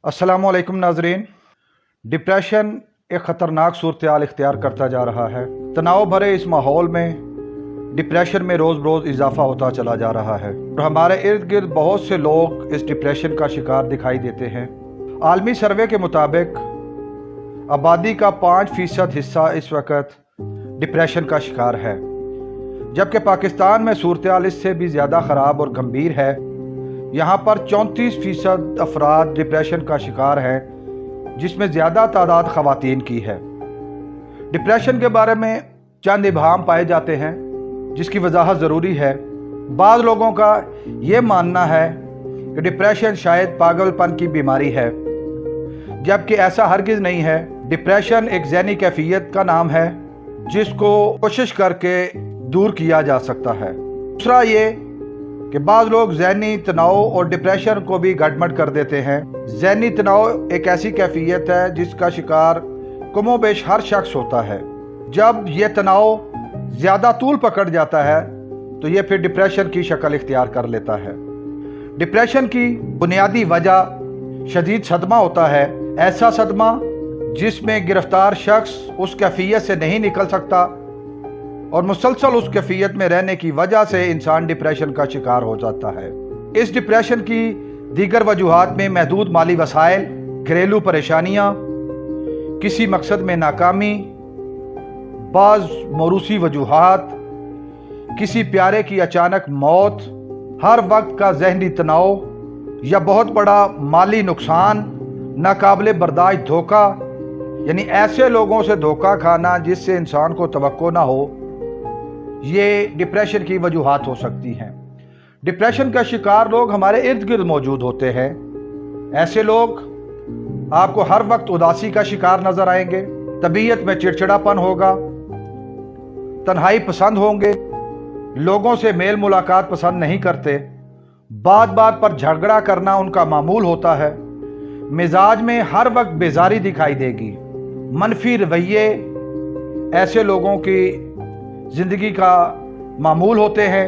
अस्सलामुअलैकुम नाजरीन। डिप्रेशन एक ख़तरनाक सूरत-ए-हाल इख्तियार करता जा रहा है। तनाव भरे इस माहौल में डिप्रेशन में रोज़ बरोज़ इजाफा होता चला जा रहा है और हमारे इर्द गिर्द बहुत से लोग इस डिप्रेशन का शिकार दिखाई देते हैं। आलमी सर्वे के मुताबिक आबादी का 5% हिस्सा इस वक्त डिप्रेशन का शिकार है, जबकि पाकिस्तान में सूरत-ए-हाल इससे भी ज़्यादा ख़राब और गंभीर है। यहाँ पर 34% अफराद डिप्रेशन का शिकार हैं, जिसमें ज़्यादा तादाद ख़वातीन की है। डिप्रेशन के बारे में चंद इबहाम पाए जाते हैं जिसकी वजाहत ज़रूरी है। बाज़ लोगों का ये मानना है कि डिप्रेशन शायद पागलपन की बीमारी है, जबकि ऐसा हरगिज़ नहीं है। डिप्रेशन एक ज़हनी कैफियत का नाम है जिसको कोशिश करके दूर किया जा सकता है। दूसरा ये कि बाज़ लोग ज़हनी तनाव और डिप्रेशन को भी गड़बड़ कर देते हैं। ज़हनी तनाव एक ऐसी कैफियत है जिसका शिकार कमोबेश हर शख्स होता है। जब ये तनाव ज़्यादा तूल पकड़ जाता है तो ये फिर डिप्रेशन की शक्ल इख्तियार कर लेता है। डिप्रेशन की बुनियादी वजह शदीद सदमा होता है, ऐसा सदमा जिसमें गिरफ्तार शख्स उस कैफियत से नहीं निकल सकता और मुसलसल उस कैफियत में रहने की वजह से इंसान डिप्रेशन का शिकार हो जाता है। इस डिप्रेशन की दीगर वजूहात में महदूद माली वसाइल, घरेलू परेशानियाँ, किसी मकसद में नाकामी, बाज़ मौरूसी वजूहात, किसी प्यारे की अचानक मौत, हर वक्त का जहनी तनाव या बहुत बड़ा माली नुकसान, नाकाबिले बर्दाश्त धोखा, यानी ऐसे लोगों से धोखा खाना जिससे इंसान को तवक्को ना हो, ये डिप्रेशन की वजूहात हो सकती हैं। डिप्रेशन का शिकार लोग हमारे इर्द गिर्द मौजूद होते हैं। ऐसे लोग आपको हर वक्त उदासी का शिकार नजर आएंगे, तबीयत में चिड़चिड़ापन होगा, तन्हाई पसंद होंगे, लोगों से मेल मुलाकात पसंद नहीं करते, बात बात पर झगड़ा करना उनका मामूल होता है, मिजाज में हर वक्त बेजारी दिखाई देगी, मनफी रवैये ऐसे लोगों की जिंदगी का मामूल होते हैं,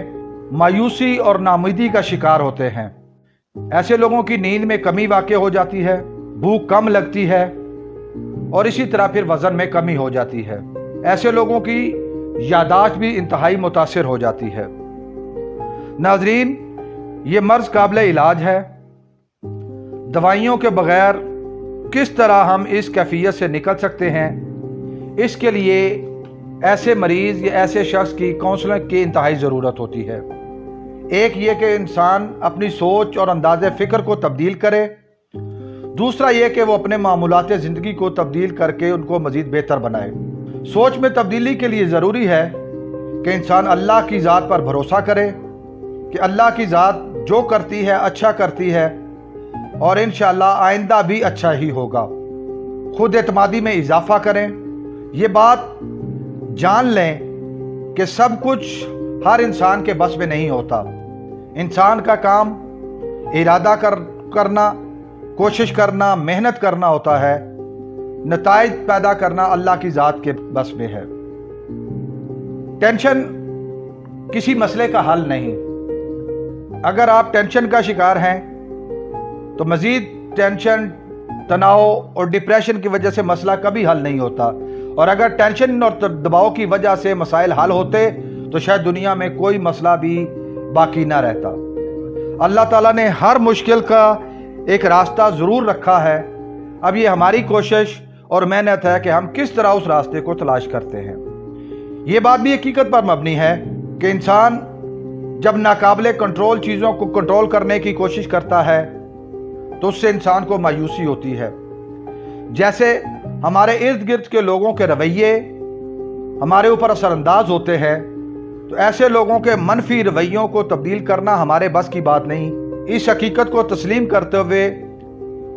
मायूसी और नाउमीदी का शिकार होते हैं। ऐसे लोगों की नींद में कमी वाक़ई हो जाती है, भूख कम लगती है और इसी तरह फिर वज़न में कमी हो जाती है। ऐसे लोगों की यादाश्त भी इंतहाई मुतासिर हो जाती है। नाजरीन, ये मर्ज़ काबिल इलाज है। दवाइयों के बगैर किस तरह हम इस कैफियत से निकल सकते हैं, इसके लिए ऐसे मरीज़ या ऐसे शख्स की काउंसलिंग की इंतहाई ज़रूरत होती है। एक ये कि इंसान अपनी सोच और अंदाज़े फ़िक्र को तब्दील करे, दूसरा ये कि वो अपने मामूलात ज़िंदगी को तब्दील करके उनको मज़ीद बेहतर बनाए। सोच में तब्दीली के लिए ज़रूरी है कि इंसान अल्लाह की ज़ात पर भरोसा करे कि अल्लाह की ज़ात जो करती है अच्छा करती है और इंशाअल्लाह आइंदा भी अच्छा ही होगा। खुद एतमादी में इजाफा करें। ये बात जान लें कि सब कुछ हर इंसान के बस में नहीं होता। इंसान का काम इरादा करना, कोशिश करना, मेहनत करना होता है। नताइज पैदा करना अल्लाह की ज़ात के बस में है। टेंशन किसी मसले का हल नहीं। अगर आप टेंशन का शिकार हैं तो मज़ीद टेंशन, तनाव और डिप्रेशन की वजह से मसला कभी हल नहीं होता, और अगर टेंशन और दबाव की वजह से मसाइल हल होते तो शायद दुनिया में कोई मसला भी बाकी ना रहता। अल्लाह ताला ने हर मुश्किल का एक रास्ता ज़रूर रखा है। अब ये हमारी कोशिश और मेहनत है कि हम किस तरह उस रास्ते को तलाश करते हैं। ये बात भी हकीकत पर मबनी है कि इंसान जब नाकाबिले कंट्रोल चीज़ों को कंट्रोल करने की कोशिश करता है तो उससे इंसान को मायूसी होती है। जैसे हमारे इर्द गिर्द के लोगों के रवैये हमारे ऊपर असरअंदाज होते हैं, तो ऐसे लोगों के मनफी रवैयों को तब्दील करना हमारे बस की बात नहीं। इस हकीकत को तस्लीम करते हुए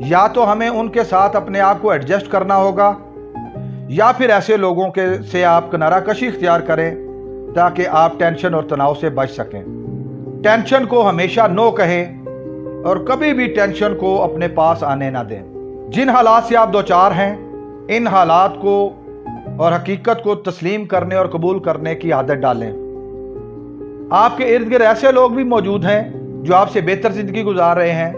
या तो हमें उनके साथ अपने आप को एडजस्ट करना होगा या फिर ऐसे लोगों के से आप किनारा कशी इख्तियार करें ताकि आप टेंशन और तनाव से बच सकें। टेंशन को हमेशा नो कहें और कभी भी टेंशन को अपने पास आने ना दें। जिन हालात से आप दो चार हैं, इन हालात को और हकीकत को तस्लीम करने और कबूल करने की आदत डालें। आपके इर्द गिर्द ऐसे लोग भी मौजूद हैं जो आपसे बेहतर जिंदगी गुजार रहे हैं,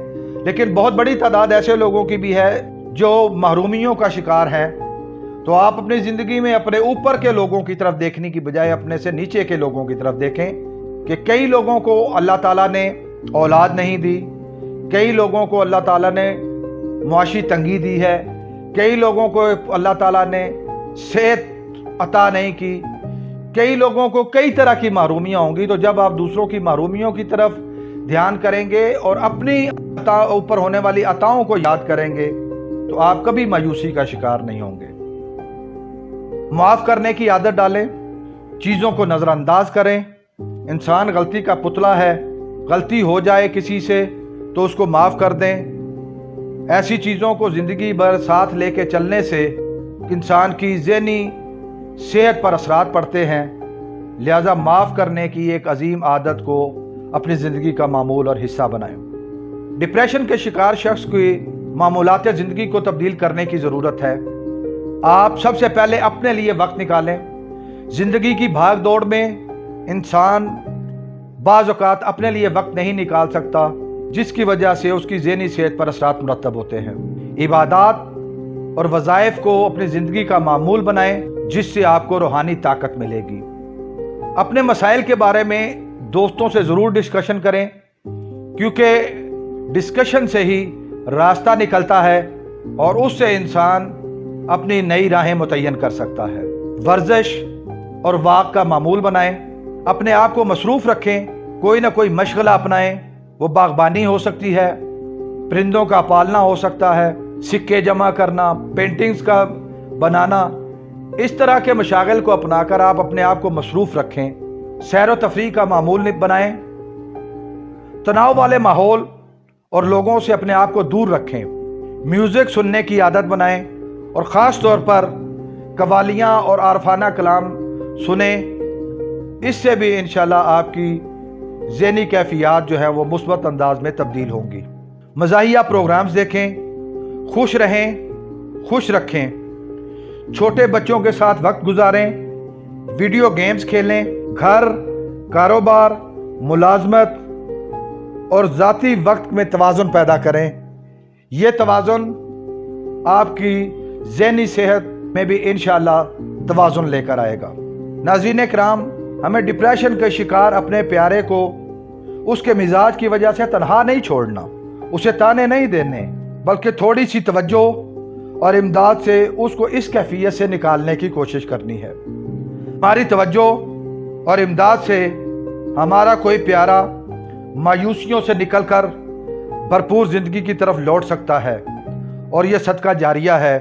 لیکن بہت بڑی تعداد ایسے لوگوں کی بھی ہے جو محرومیوں کا شکار ہے۔ تو آپ اپنی زندگی میں اپنے اوپر کے لوگوں کی طرف دیکھنے کی بجائے اپنے سے نیچے کے لوگوں کی طرف دیکھیں کہ کئی لوگوں کو اللہ تعالیٰ نے اولاد نہیں دی، کئی لوگوں کو اللہ تعالیٰ نے معاشی تنگی دی ہے، کئی لوگوں کو اللہ تعالیٰ نے صحت عطا نہیں کی، کئی لوگوں کو کئی طرح کی محرومیاں ہوں گی۔ تو جب آپ دوسروں کی محرومیوں کی طرف دھیان کریں گے اور اپنی اوپر ہونے والی عطاؤں کو یاد کریں گے تو آپ کبھی مایوسی کا شکار نہیں ہوں گے۔ معاف کرنے کی عادت ڈالیں، چیزوں کو نظر انداز کریں۔ انسان غلطی کا پتلا ہے، غلطی ہو جائے کسی سے تو اس کو معاف کر دیں۔ ایسی چیزوں کو زندگی بھر ساتھ لے کے چلنے سے انسان کی ذہنی صحت پر اثرات پڑتے ہیں، لہذا معاف کرنے کی ایک عظیم عادت کو اپنی زندگی کا معمول اور حصہ بنائیں۔ ڈپریشن کے شکار شخص کی معمولات زندگی کو تبدیل کرنے کی ضرورت ہے۔ آپ سب سے پہلے اپنے لیے وقت نکالیں۔ زندگی کی بھاگ دوڑ میں انسان بعض اوقات اپنے لیے وقت نہیں نکال سکتا، جس کی وجہ سے اس کی ذہنی صحت پر اثرات مرتب ہوتے ہیں۔ عبادات اور وظائف کو اپنی زندگی کا معمول بنائیں، جس سے آپ کو روحانی طاقت ملے گی۔ اپنے مسائل کے بارے میں دوستوں سے ضرور ڈسکشن کریں، کیونکہ ڈسکشن سے ہی راستہ نکلتا ہے اور اس سے انسان اپنی نئی راہیں متعین کر سکتا ہے۔ ورزش اور واک کا معمول بنائیں، اپنے آپ کو مصروف رکھیں، کوئی نہ کوئی مشغلہ اپنائیں۔ وہ باغبانی ہو سکتی ہے، پرندوں کا پالنا ہو سکتا ہے، سکے جمع کرنا، پینٹنگز کا بنانا، اس طرح کے مشاغل کو اپنا کر آپ اپنے آپ کو مصروف رکھیں۔ سیر و تفریح کا معمول بنائیں، تناؤ والے ماحول اور لوگوں سے اپنے آپ کو دور رکھیں۔ میوزک سننے کی عادت بنائیں اور خاص طور پر قوالیاں اور عارفانہ کلام سنیں، اس سے بھی انشاءاللہ آپ کی ذہنی کیفیات جو ہے وہ مثبت انداز میں تبدیل ہوں گی۔ مزاحیہ پروگرامز دیکھیں، خوش رہیں، خوش رکھیں، چھوٹے بچوں کے ساتھ وقت گزاریں، ویڈیو گیمز کھیلیں، گھر، کاروبار، ملازمت اور ذاتی وقت میں توازن پیدا کریں۔ یہ توازن آپ کی ذہنی صحت میں بھی انشاءاللہ توازن لے کر آئے گا۔ ناظرین کرام، ہمیں ڈپریشن کے شکار اپنے پیارے کو اس کے مزاج کی وجہ سے تنہا نہیں چھوڑنا، اسے تانے نہیں دینے، بلکہ تھوڑی سی توجہ اور امداد سے اس کو اس کیفیت سے نکالنے کی کوشش کرنی ہے۔ ہماری توجہ اور امداد سے ہمارا کوئی پیارا مایوسیوں سے نکل کر بھرپور زندگی کی طرف لوٹ سکتا ہے، اور یہ صدقہ جاریہ ہے۔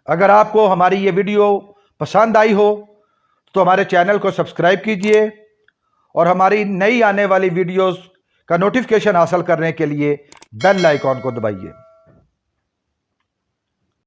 اگر آپ کو ہماری یہ ویڈیو پسند آئی ہو تو ہمارے چینل کو سبسکرائب کیجئے اور ہماری نئی آنے والی ویڈیوز کا نوٹیفیکیشن حاصل کرنے کے لیے بیل آئیکن کو دبائیے۔